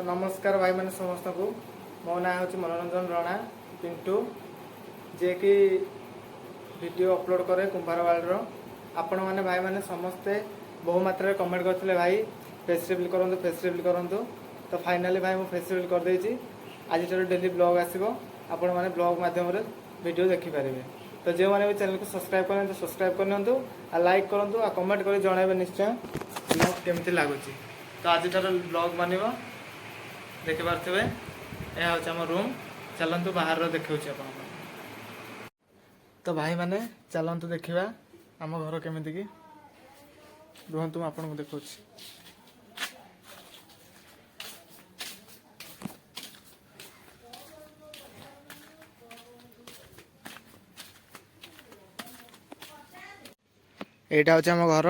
नमस्कार भाई मैंने समस्त को मो ना हूँ मनोरंजन रणा पिंटू जे कि वीडियो अपलोड करे कुंभारवाड़ आपण मैंने भाई मैंने समस्ते बहु मात्रा कमेंट करते भाई फेस रिवील करूँ फेस रिवील करूँ तो फाइनाली भाई मुझे फेस रिवील करदे आज डेली ब्लॉग आसो आपण मैंने ब्लॉग मध्यम वीडियो देखिपारे। तो जो मैंने भी चैनल को सब्सक्राइब करें तो सब्सक्राइब करनी आ लाइक करूँ आ कमेंट कर जनइबे निश्चय ब्लॉग केमती लगुच। तो आज ब्लॉग बनवा देखिपे यह हूँ आम रूम चलतु बाहर देखा आप। तो भाई मैंने चलतु देखा आम घर केमी की रुहतु आपन को देखा। यहाँ हूँ आम घर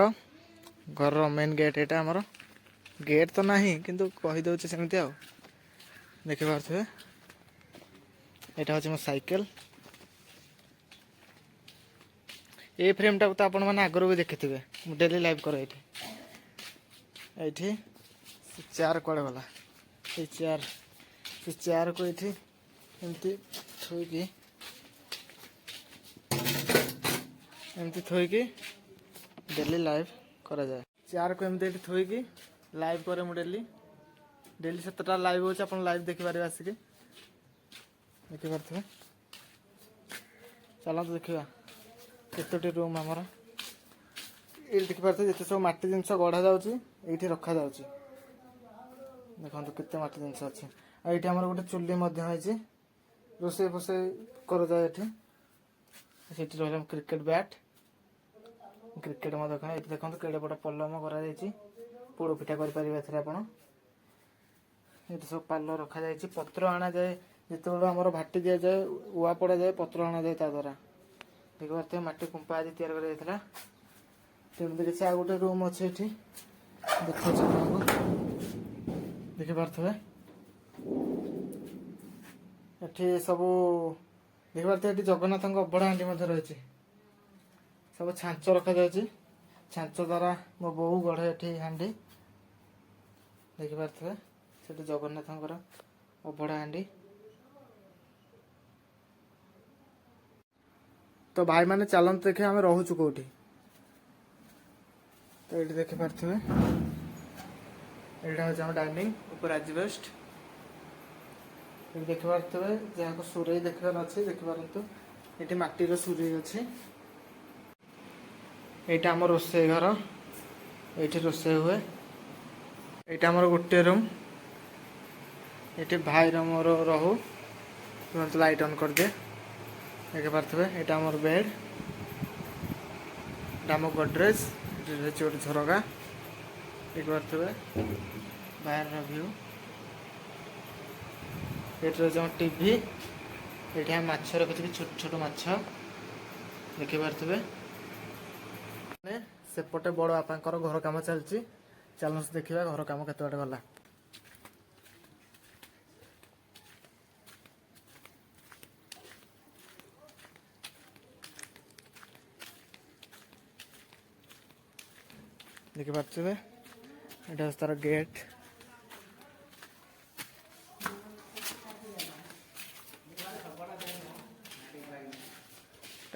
घर मेन गेट यहाँ आमर गेट तो ना किंतु कहीदे सेमती आ देखिपे। यहाँ हूँ मो साइकेल ये फ्रेम टाक तो आपण मैंने आगुरी भी देखी थे डेली लाइव कर ये चेयर कड़े गला ये चेयर को ये थोकी एमती थोकी डेली लाइव करा जाए। चेयर को एमती थोकी लाइव करे मु डेली डेली 7टा लाइव हो लाइव देखिपारे आसिक देखिपे। चलते देखा केतोटी रूम आमर ये देखिपे जिते सब मटी जिनस गढ़ा जाठी रखा जा देखो केते मटी जिनस अच्छे। ये आमर गोटे चुली रोसे फोसे कर जाए ये रहा क्रिकेट बैट क्रिकेट देखा ये देखो केड़े बड़ पलम कर पोड़ पिठा कर ये सब पाल रखा जाए पत्र आना जाए जिते आम भाटी दि जाए उआ पड़ा जाए पत्र आना जाए द्वारा देखिए मटी कुंपा आज तैयार कर तेमती किसी आ गए रूम अच्छे ये देखिपे ये सब देखिपे ये जगन्नाथ अबड़ा हांडी रही सब छांच रखा जाए छांच द्वारा मो बो गढ़े ये हांडी देखिपे से जगन्नाथ अबड़ा हांडी। तो भाई मैंने चलते देखे आम रोचु कौटी तो ये देखिपे यहाँ हूँ डाइनिंग ऊपर एजबेस्ट देखिपे जहाँ को सूरई देखार अच्छे देखिपारतु ये माटीर सूरई अच्छे। यहाँ आम रोसे घर ये रोसे हुए यहाँ आमर गोटे रूम ये भाईर मोर रहू तुरंत लाइट ऑन कर दे देखिपे यहाँ आमर बेड आम गोड्रेज गोटे झरका देखिपे बाहर व्यू ये रही टीवी ये माछ रखी छोट छोट माछ देखिपे सेपटे बड़ बापांकर घर काम चलती चल देखा घर काम केत बाटे गला। देखिपे ये तार गेट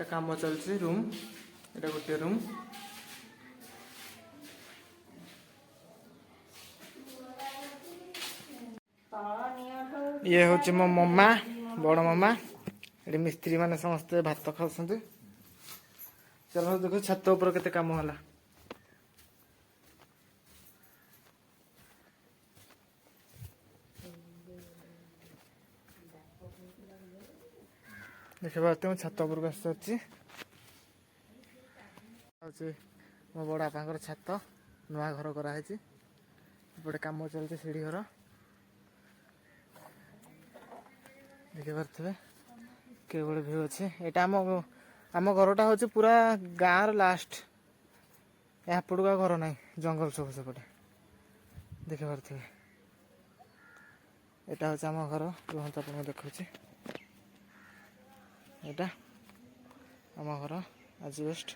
काम चलती रूम ये गोटे रूम ये हूँ मो ममा बड़ ममा ये मिस्त्री मैंने समस्ते भात खाऊ चलो देखो छत उपर केते काम होला देखिए छत उपर आसी मो बड़ बापा छत नुआ घर कराई काम चलती सीढ़ी घर देखिपे के व्यू अच्छे। यहाँ आम घरटा हूँ पूरा गाँव लास्ट यहाँ पड़का घर ना जंगल सब सेपटे देखिपे यहाँ हूँ आम घर रुहत आप देखा यहाँ आम घर एजबेस्ट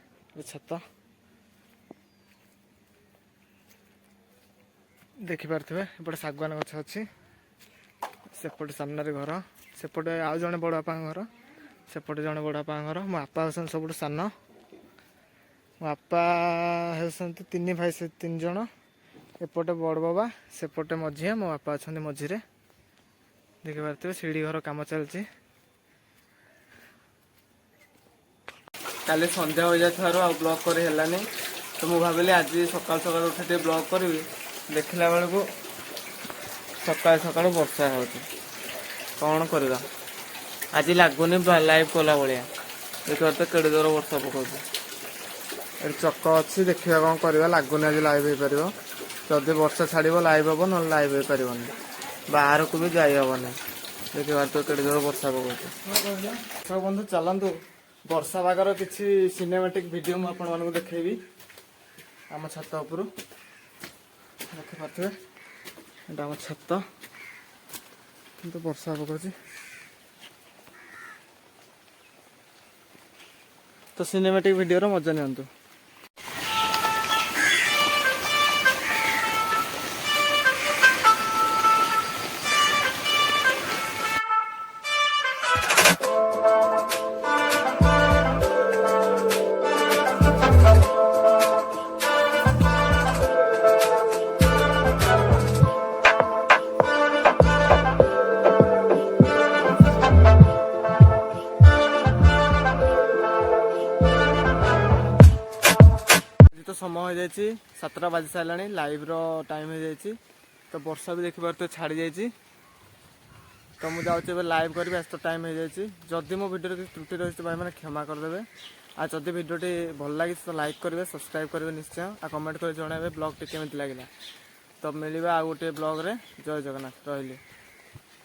छत देखिपे एपटे शागुआन गछ अच्छी सेपटे सामने घर सेपटे आउ जड़े बड़ बापा घर सेपटे जड़े बड़ बापा घर मो बापा होती सब सान मो बापा होती 3 भाई से 3 जन एपटे बड़ बाबा सेपटे मझिया मो बापा अच्छा मझीरे देखिपे सीढ़ी घर कम चलती काली संध्या हो जाए आ ब्लॉग करी हेलानी तो मुझे भाविली आज सकाल सकाल उठे ब्लॉग करी देखला बेलू सकाल सकाल वर्षा हो कौन करवा आज लगुनि लाइव कला भाया देखिए तो केड़े जोर वर्षा पकाऊ चक अच्छी देखा कौन करवा लगुनि आज लाइव हो पार जदि वर्षा छाड़ लाइव हम ना लाइव हो पार बाहर को भी जाई हेनी देखिए तो केड़े जोर वर्षा पकाऊ सब बंधु चलतु वर्षा पागर किसी सिनेमेटिक वीडियो मुझे आपको देखी आम छत उपर देखिपे एटा आम छत किंतु वर्षा पकाउछि तो सिनेमेटिक वीडियो मजा नियंतु। तो समय हो जाए 7टा बाजी सारा लाइव रो टाइम हो जाए तो वर्षा भी देखिए तो छाड़ी जाइए तो मुझे जाऊँगी लाइव करी तो टाइम हो जाए जदि मो वीडियो किसी त्रुटि रही भाई मैंने क्षमा करदे आ जदि वीडियोटी भल लगी तो लाइक करेंगे सब्सक्राइब करेंगे निश्चय आ कमेंट कर जन ब्लॉग टी केमी लगे तो मिलवा आ गोटे ब्लॉग रे जय जगन्नाथ रही।